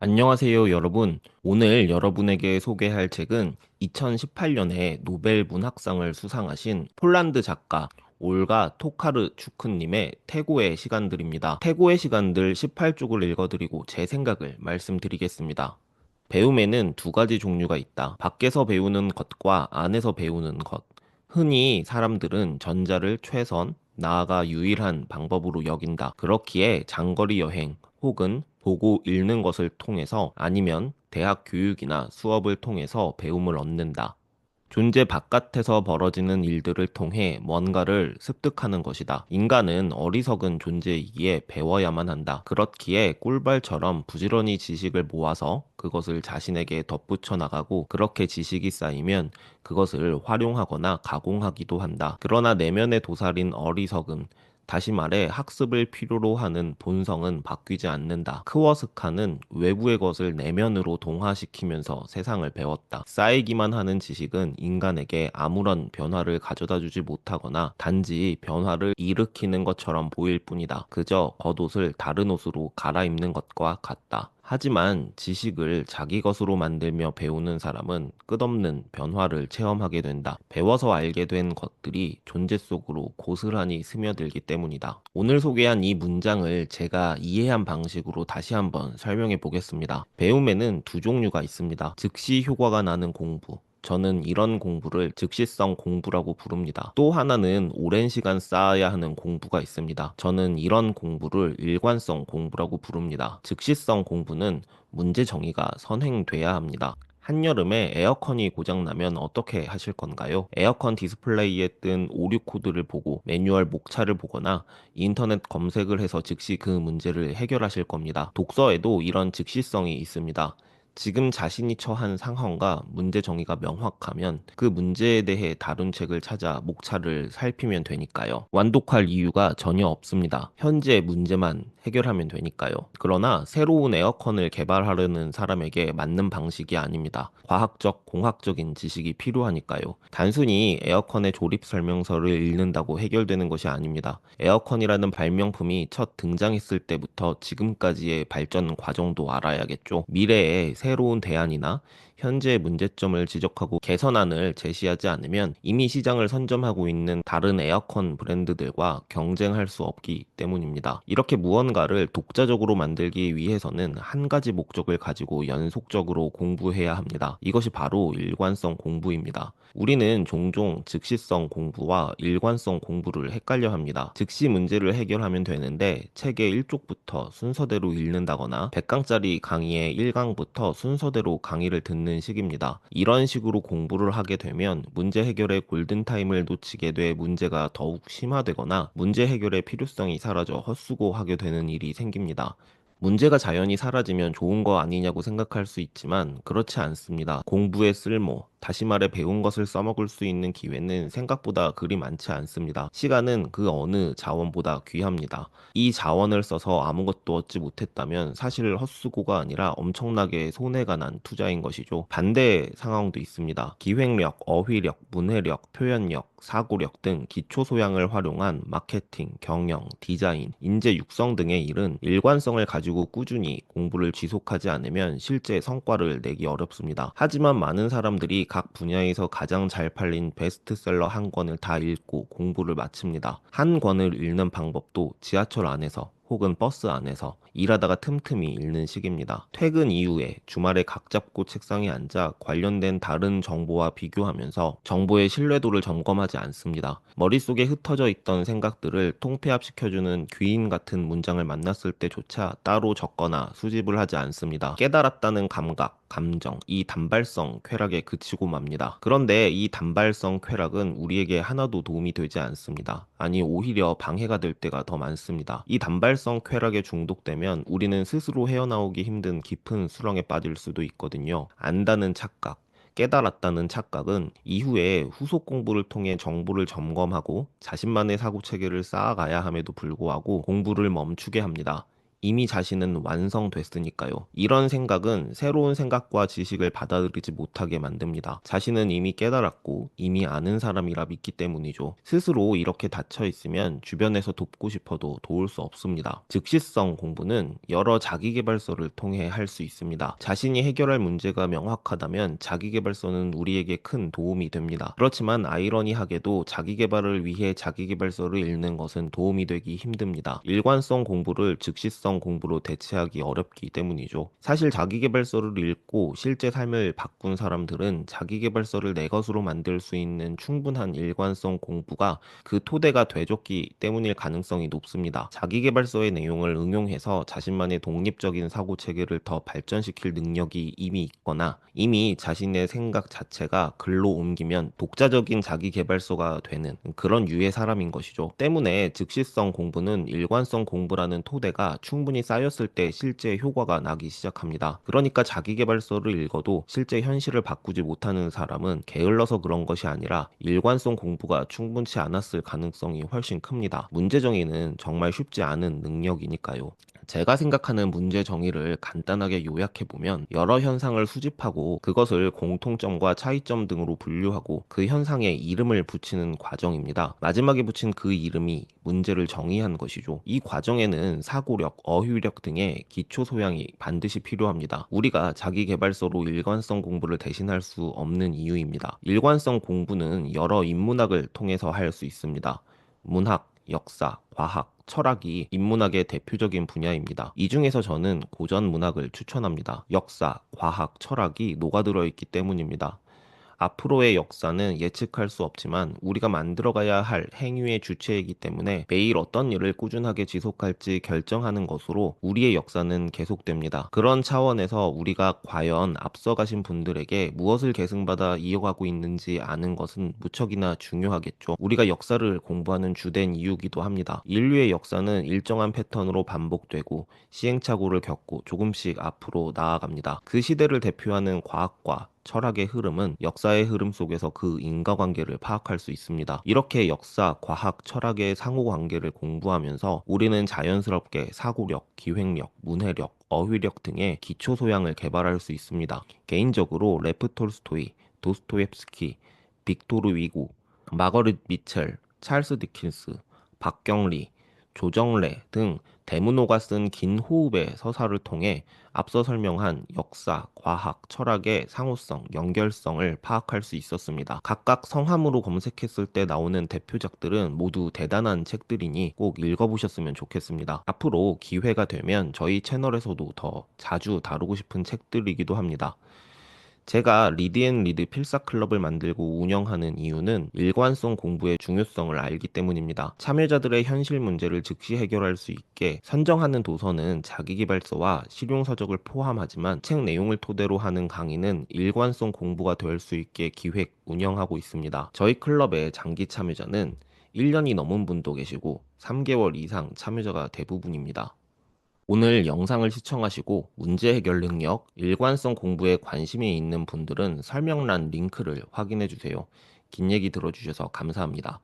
안녕하세요, 여러분. 오늘 여러분에게 소개할 책은 2018년에 노벨 문학상을 수상하신 폴란드 작가 올가 토카르추크님의 태고의 시간들입니다. 태고의 시간들 18쪽을 읽어드리고 제 생각을 말씀드리겠습니다. 배움에는 두 가지 종류가 있다. 밖에서 배우는 것과 안에서 배우는 것. 흔히 사람들은 전자를 최선, 나아가 유일한 방법으로 여긴다. 그렇기에 장거리 여행 혹은 보고 읽는 것을 통해서 아니면 대학 교육이나 수업을 통해서 배움을 얻는다. 존재 바깥에서 벌어지는 일들을 통해 뭔가를 습득하는 것이다. 인간은 어리석은 존재이기에 배워야만 한다. 그렇기에 꿀벌처럼 부지런히 지식을 모아서 그것을 자신에게 덧붙여 나가고 그렇게 지식이 쌓이면 그것을 활용하거나 가공하기도 한다. 그러나 내면의 도살인 어리석음, 다시 말해 학습을 필요로 하는 본성은 바뀌지 않는다. 크워스카는 외부의 것을 내면으로 동화시키면서 세상을 배웠다. 쌓이기만 하는 지식은 인간에게 아무런 변화를 가져다 주지 못하거나 단지 변화를 일으키는 것처럼 보일 뿐이다. 그저 겉옷을 다른 옷으로 갈아입는 것과 같다. 하지만 지식을 자기 것으로 만들며 배우는 사람은 끝없는 변화를 체험하게 된다. 배워서 알게 된 것들이 존재 속으로 고스란히 스며들기 때문이다. 오늘 소개한 이 문장을 제가 이해한 방식으로 다시 한번 설명해 보겠습니다. 배움에는 두 종류가 있습니다. 즉시 효과가 나는 공부. 저는 이런 공부를 즉시성 공부라고 부릅니다. 또 하나는 오랜 시간 쌓아야 하는 공부가 있습니다. 저는 이런 공부를 일관성 공부라고 부릅니다. 즉시성 공부는 문제 정의가 선행돼야 합니다. 한여름에 에어컨이 고장나면 어떻게 하실 건가요? 에어컨 디스플레이에 뜬 오류 코드를 보고 매뉴얼 목차를 보거나 인터넷 검색을 해서 즉시 그 문제를 해결하실 겁니다. 독서에도 이런 즉시성이 있습니다. 지금 자신이 처한 상황과 문제 정의가 명확하면 그 문제에 대해 다룬 책을 찾아 목차를 살피면 되니까요. 완독할 이유가 전혀 없습니다. 현재 문제만 해결하면 되니까요. 그러나 새로운 에어컨을 개발하려는 사람에게 맞는 방식이 아닙니다. 과학적, 공학적인 지식이 필요하니까요. 단순히 에어컨의 조립 설명서를 읽는다고 해결되는 것이 아닙니다. 에어컨이라는 발명품이 첫 등장했을 때부터 지금까지의 발전 과정도 알아야겠죠. 미래에 새로운 대안이나 현재의 문제점을 지적하고 개선안을 제시하지 않으면 이미 시장을 선점하고 있는 다른 에어컨 브랜드들과 경쟁할 수 없기 때문입니다. 이렇게 무언가를 독자적으로 만들기 위해서는 한 가지 목적을 가지고 연속적으로 공부해야 합니다. 이것이 바로 일관성 공부입니다. 우리는 종종 즉시성 공부와 일관성 공부를 헷갈려 합니다. 즉시 문제를 해결하면 되는데 책의 1쪽부터 순서대로 읽는다거나 100강짜리 강의의 1강부터 순서대로 강의를 듣는 식입니다. 이런 식으로 공부를 하게 되면 문제 해결의 골든타임을 놓치게 돼 문제가 더욱 심화되거나 문제 해결의 필요성이 사라져 헛수고하게 되는 일이 생깁니다. 문제가 자연히 사라지면 좋은 거 아니냐고 생각할 수 있지만 그렇지 않습니다. 공부의 쓸모, 다시 말해 배운 것을 써먹을 수 있는 기회는 생각보다 그리 많지 않습니다. 시간은 그 어느 자원보다 귀합니다. 이 자원을 써서 아무것도 얻지 못했다면 사실 헛수고가 아니라 엄청나게 손해가 난 투자인 것이죠. 반대 상황도 있습니다. 기획력, 어휘력, 문해력, 표현력, 사고력 등 기초 소양을 활용한 마케팅, 경영, 디자인, 인재 육성 등의 일은 일관성을 가지고 꾸준히 공부를 지속하지 않으면 실제 성과를 내기 어렵습니다. 하지만 많은 사람들이 각 분야에서 가장 잘 팔린 베스트셀러 한 권을 다 읽고 공부를 마칩니다. 한 권을 읽는 방법도 지하철 안에서 혹은 버스 안에서 일하다가 틈틈이 읽는 식입니다. 퇴근 이후에 주말에 각 잡고 책상에 앉아 관련된 다른 정보와 비교하면서 정보의 신뢰도를 점검하지 않습니다. 머릿속에 흩어져 있던 생각들을 통폐합시켜주는 귀인 같은 문장을 만났을 때조차 따로 적거나 수집을 하지 않습니다. 깨달았다는 감각, 감정, 이 단발성 쾌락에 그치고 맙니다. 그런데 이 단발성 쾌락은 우리에게 하나도 도움이 되지 않습니다. 아니, 오히려 방해가 될 때가 더 많습니다. 이 단발성 쾌락에 중독되면 우리는 스스로 헤어나오기 힘든 깊은 수렁에 빠질 수도 있거든요. 안다는 착각, 깨달았다는 착각은 이후에 후속 공부를 통해 정보를 점검하고 자신만의 사고 체계를 쌓아가야 함에도 불구하고 공부를 멈추게 합니다. 이미 자신은 완성됐으니까요. 이런 생각은 새로운 생각과 지식을 받아들이지 못하게 만듭니다. 자신은 이미 깨달았고 이미 아는 사람이라 믿기 때문이죠. 스스로 이렇게 닫혀 있으면 주변에서 돕고 싶어도 도울 수 없습니다. 즉시성 공부는 여러 자기계발서를 통해 할 수 있습니다. 자신이 해결할 문제가 명확하다면 자기계발서는 우리에게 큰 도움이 됩니다. 그렇지만 아이러니하게도 자기계발을 위해 자기계발서를 읽는 것은 도움이 되기 힘듭니다. 일관성 공부를 즉시성 공부로 대체하기 어렵기 때문이죠. 사실 자기계발서를 읽고 실제 삶을 바꾼 사람들은 자기계발서를 내 것으로 만들 수 있는 충분한 일관성 공부가 그 토대가 돼줬기 때문일 가능성이 높습니다. 자기계발서의 내용을 응용해서 자신만의 독립적인 사고 체계를 더 발전시킬 능력이 이미 있거나 이미 자신의 생각 자체가 글로 옮기면 독자적인 자기계발서가 되는 그런 유의 사람인 것이죠. 때문에 즉시성 공부는 일관성 공부라는 토대가 충분히 쌓였을 때 실제 효과가 나기 시작합니다. 그러니까 자기계발서를 읽어도 실제 현실을 바꾸지 못하는 사람은 게을러서 그런 것이 아니라 일관성 공부가 충분치 않았을 가능성이 훨씬 큽니다. 문제 정의는 정말 쉽지 않은 능력이니까요. 제가 생각하는 문제 정의를 간단하게 요약해보면 여러 현상을 수집하고 그것을 공통점과 차이점 등으로 분류하고 그 현상에 이름을 붙이는 과정입니다. 마지막에 붙인 그 이름이 문제를 정의한 것이죠. 이 과정에는 사고력, 어휘력 등의 기초 소양이 반드시 필요합니다. 우리가 자기계발서로 일관성 공부를 대신할 수 없는 이유입니다. 일관성 공부는 여러 인문학을 통해서 할 수 있습니다. 문학, 역사, 과학, 철학이 인문학의 대표적인 분야입니다. 이 중에서 저는 고전 문학을 추천합니다. 역사, 과학, 철학이 녹아들어 있기 때문입니다. 앞으로의 역사는 예측할 수 없지만 우리가 만들어가야 할 행위의 주체이기 때문에 매일 어떤 일을 꾸준하게 지속할지 결정하는 것으로 우리의 역사는 계속됩니다. 그런 차원에서 우리가 과연 앞서가신 분들에게 무엇을 계승받아 이어가고 있는지 아는 것은 무척이나 중요하겠죠. 우리가 역사를 공부하는 주된 이유기도 합니다. 인류의 역사는 일정한 패턴으로 반복되고 시행착오를 겪고 조금씩 앞으로 나아갑니다. 그 시대를 대표하는 과학과 철학의 흐름은 역사의 흐름 속에서 그 인과관계를 파악할 수 있습니다. 이렇게 역사, 과학, 철학의 상호관계를 공부하면서 우리는 자연스럽게 사고력, 기획력, 문해력, 어휘력 등의 기초 소양을 개발할 수 있습니다. 개인적으로 레프 톨스토이, 도스토옙스키, 빅토르 위고, 마거릿 미첼, 찰스 디킨스, 박경리, 조정래 등 대문호가 쓴 긴 호흡의 서사를 통해 앞서 설명한 역사, 과학, 철학의 상호성, 연결성을 파악할 수 있었습니다. 각각 성함으로 검색했을 때 나오는 대표작들은 모두 대단한 책들이니 꼭 읽어보셨으면 좋겠습니다. 앞으로 기회가 되면 저희 채널에서도 더 자주 다루고 싶은 책들이기도 합니다. 제가 리드앤리드 필사클럽을 만들고 운영하는 이유는 일관성 공부의 중요성을 알기 때문입니다. 참여자들의 현실 문제를 즉시 해결할 수 있게 선정하는 도서는 자기계발서와 실용서적을 포함하지만 책 내용을 토대로 하는 강의는 일관성 공부가 될 수 있게 기획, 운영하고 있습니다. 저희 클럽의 장기 참여자는 1년이 넘은 분도 계시고 3개월 이상 참여자가 대부분입니다. 오늘 영상을 시청하시고 문제 해결 능력, 일관성 공부에 관심이 있는 분들은 설명란 링크를 확인해 주세요. 긴 얘기 들어주셔서 감사합니다.